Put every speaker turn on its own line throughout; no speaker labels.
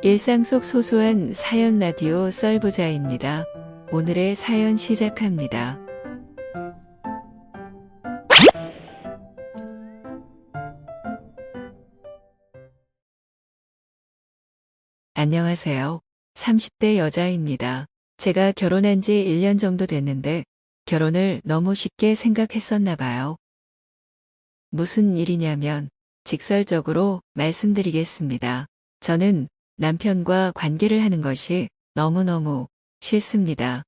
일상 속 소소한 사연 라디오 썰부자입니다. 오늘의 사연 시작합니다. 안녕하세요. 30대 여자입니다. 제가 결혼한 지 1년 정도 됐는데 결혼을 너무 쉽게 생각했었나 봐요. 무슨 일이냐면 직설적으로 말씀드리겠습니다. 저는 남편과 관계를 하는 것이 너무너무 싫습니다.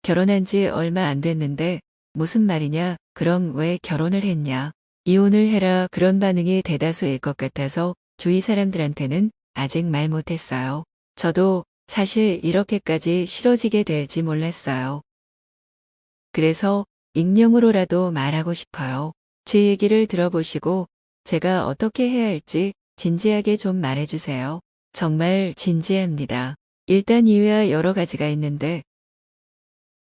결혼한 지 얼마 안 됐는데 무슨 말이냐? 그럼 왜 결혼을 했냐? 이혼을 해라. 그런 반응이 대다수일 것 같아서 주위 사람들한테는 아직 말 못했어요. 저도 사실 이렇게까지 싫어지게 될지 몰랐어요. 그래서 익명으로라도 말하고 싶어요. 제 얘기를 들어보시고 제가 어떻게 해야 할지 진지하게 좀 말해주세요. 정말 진지합니다. 일단 이유야 여러 가지가 있는데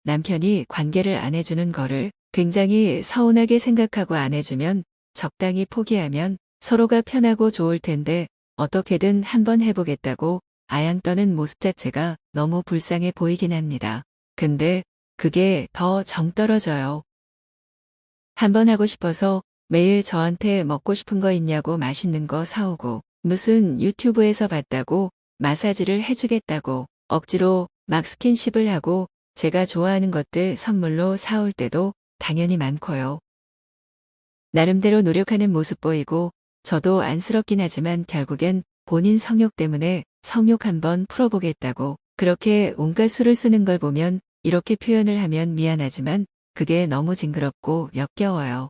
남편이 관계를 안 해주는 거를 굉장히 서운하게 생각하고 안 해주면 적당히 포기하면 서로가 편하고 좋을 텐데 어떻게든 한번 해보겠다고 아양 떠는 모습 자체가 너무 불쌍해 보이긴 합니다. 근데 그게 더 정 떨어져요. 한번 하고 싶어서 매일 저한테 먹고 싶은 거 있냐고 맛있는 거 사오고 무슨 유튜브에서 봤다고 마사지를 해주겠다고 억지로 막 스킨십을 하고 제가 좋아하는 것들 선물로 사올 때도 당연히 많고요. 나름대로 노력하는 모습 보이고 저도 안쓰럽긴 하지만 결국엔 본인 성욕 때문에 성욕 한번 풀어보겠다고 그렇게 온갖 수를 쓰는 걸 보면 이렇게 표현을 하면 미안하지만 그게 너무 징그럽고 역겨워요.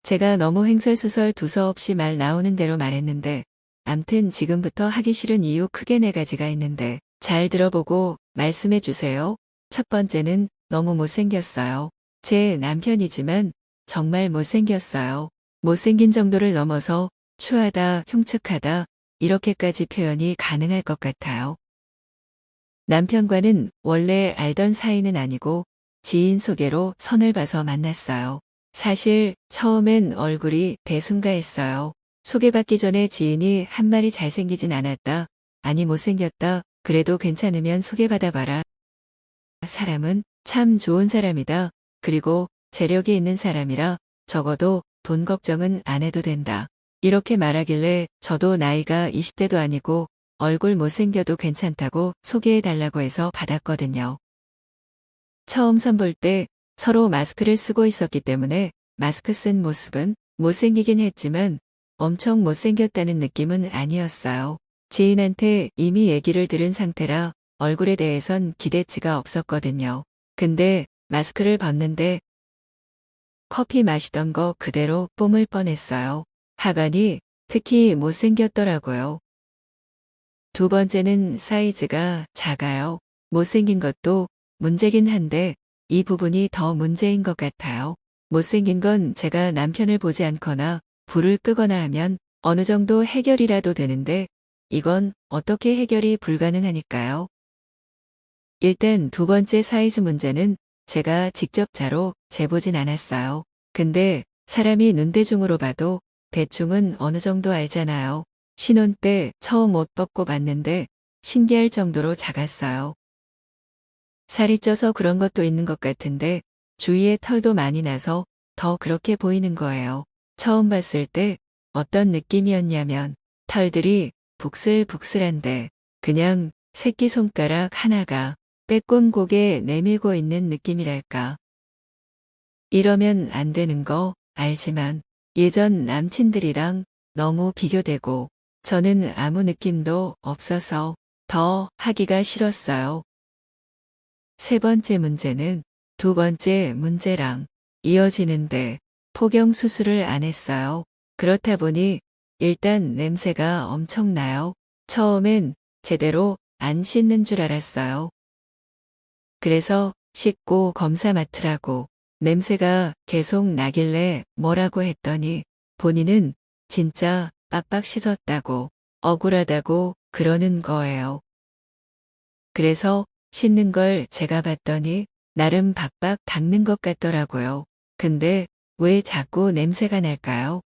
제가 너무 횡설수설 두서없이 말 나오는 대로 말했는데 암튼 지금부터 하기 싫은 이유 크게 4가지가 있는데 잘 들어보고 말씀해 주세요. 첫 번째는 너무 못생겼어요. 제 남편이지만 정말 못생겼어요. 못생긴 정도를 넘어서 추하다, 흉측하다 이렇게까지 표현이 가능할 것 같아요. 남편과는 원래 알던 사이는 아니고 지인 소개로 선을 봐서 만났어요. 사실 처음엔 얼굴이 대숭가했어요. 소개받기 전에 지인이 한 말이 잘생기진 않았다. 아니 못생겼다. 그래도 괜찮으면 소개받아봐라. 사람은 참 좋은 사람이다. 그리고 재력이 있는 사람이라 적어도 돈 걱정은 안 해도 된다. 이렇게 말하길래 저도 나이가 20대도 아니고 얼굴 못생겨도 괜찮다고 소개해달라고 해서 받았거든요. 처음 선볼 때 서로 마스크를 쓰고 있었기 때문에 마스크 쓴 모습은 못생기긴 했지만 엄청 못생겼다는 느낌은 아니었어요. 지인한테 이미 얘기를 들은 상태라 얼굴에 대해선 기대치가 없었거든요. 근데 마스크를 벗는데 커피 마시던 거 그대로 뿜을 뻔했어요. 하관이 특히 못생겼더라고요. 두 번째는 사이즈가 작아요. 못생긴 것도 문제긴 한데 이 부분이 더 문제인 것 같아요. 못생긴 건 제가 남편을 보지 않거나 불을 끄거나 하면 어느 정도 해결이라도 되는데 이건 어떻게 해결이 불가능하니까요. 일단 두 번째 사이즈 문제는 제가 직접 자로 재보진 않았어요. 근데 사람이 눈대중으로 봐도 대충은 어느 정도 알잖아요. 신혼 때 처음 옷 벗고 봤는데 신기할 정도로 작았어요. 살이 쪄서 그런 것도 있는 것 같은데 주위에 털도 많이 나서 더 그렇게 보이는 거예요. 처음 봤을 때 어떤 느낌이었냐면 털들이 북슬북슬한데 그냥 새끼손가락 하나가 빼꼼고개 내밀고 있는 느낌이랄까. 이러면 안 되는 거 알지만 예전 남친들이랑 너무 비교되고 저는 아무 느낌도 없어서 더 하기가 싫었어요. 세 번째 문제는 두 번째 문제랑 이어지는데 포경 수술을 안 했어요. 그렇다 보니 일단 냄새가 엄청나요. 처음엔 제대로 안 씻는 줄 알았어요. 그래서 씻고 검사 맡으라고 냄새가 계속 나길래 뭐라고 했더니 본인은 진짜 빡빡 씻었다고 억울하다고 그러는 거예요. 그래서 씻는 걸 제가 봤더니 나름 박박 닦는 것 같더라고요. 근데 왜 자꾸 냄새가 날까요?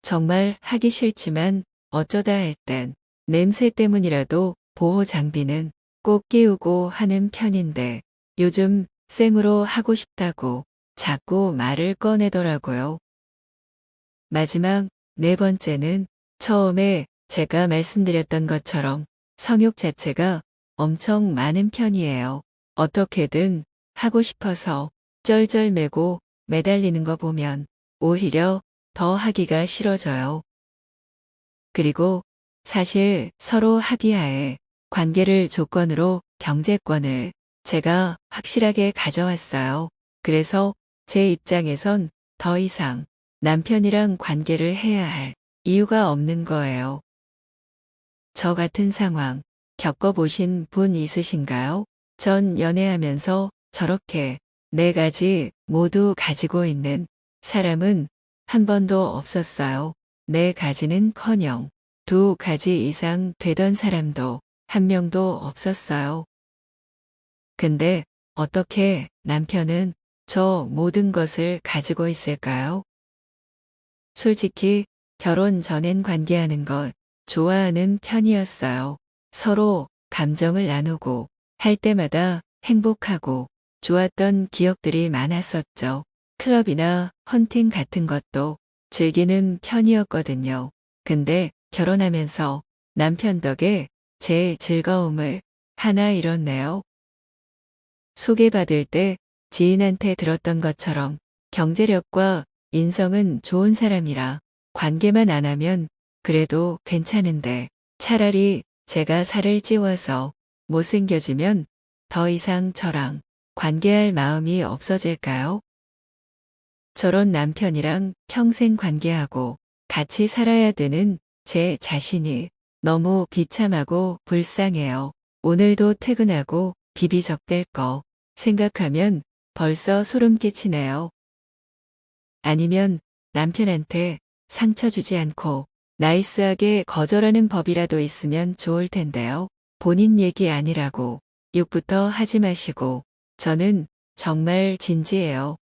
정말 하기 싫지만 어쩌다 할 땐 냄새 때문이라도 보호 장비는 꼭 끼우고 하는 편인데 요즘 생으로 하고 싶다고 자꾸 말을 꺼내더라고요. 마지막 네 번째는 처음에 제가 말씀드렸던 것처럼 성욕 자체가 엄청 많은 편이에요. 어떻게든 하고 싶어서 쩔쩔매고 매달리는 거 보면 오히려 더 하기가 싫어져요. 그리고 사실 서로 합의하에 관계를 조건으로 경제권을 제가 확실하게 가져왔어요. 그래서 제 입장에선 더 이상 남편이랑 관계를 해야 할 이유가 없는 거예요. 저 같은 상황 겪어보신 분 있으신가요? 전 연애하면서 저렇게 네 가지 모두 가지고 있는 사람은 한 번도 없었어요. 네 가지는커녕 두 가지 이상 되던 사람도 한 명도 없었어요. 근데 어떻게 남편은 저 모든 것을 가지고 있을까요? 솔직히 결혼 전엔 관계하는 걸 좋아하는 편이었어요. 서로 감정을 나누고 할 때마다 행복하고 좋았던 기억들이 많았었죠. 클럽이나 헌팅 같은 것도 즐기는 편이었거든요. 근데 결혼하면서 남편 덕에 제 즐거움을 하나 잃었네요. 소개받을 때 지인한테 들었던 것처럼 경제력과 인성은 좋은 사람이라 관계만 안 하면 그래도 괜찮은데 차라리 제가 살을 찌워서 못생겨지면 더 이상 저랑 관계할 마음이 없어질까요? 저런 남편이랑 평생 관계하고 같이 살아야 되는 제 자신이 너무 비참하고 불쌍해요. 오늘도 퇴근하고 비비적될 거 생각하면 벌써 소름 끼치네요. 아니면 남편한테 상처 주지 않고 나이스하게 거절하는 법이라도 있으면 좋을 텐데요. 본인 얘기 아니라고 욕부터 하지 마시고 저는 정말 진지해요.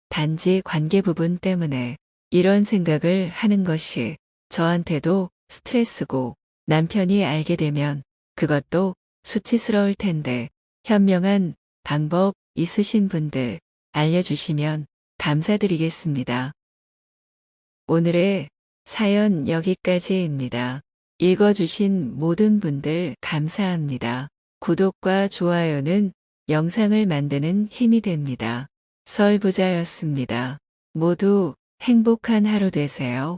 단지 관계 부분 때문에 이런 생각을 하는 것이 저한테도 스트레스고 남편이 알게 되면 그것도 수치스러울 텐데 현명한 방법 있으신 분들 알려주시면 감사드리겠습니다. 오늘의 사연 여기까지입니다. 읽어주신 모든 분들 감사합니다. 구독과 좋아요는 영상을 만드는 힘이 됩니다. 설부자였습니다. 모두 행복한 하루 되세요.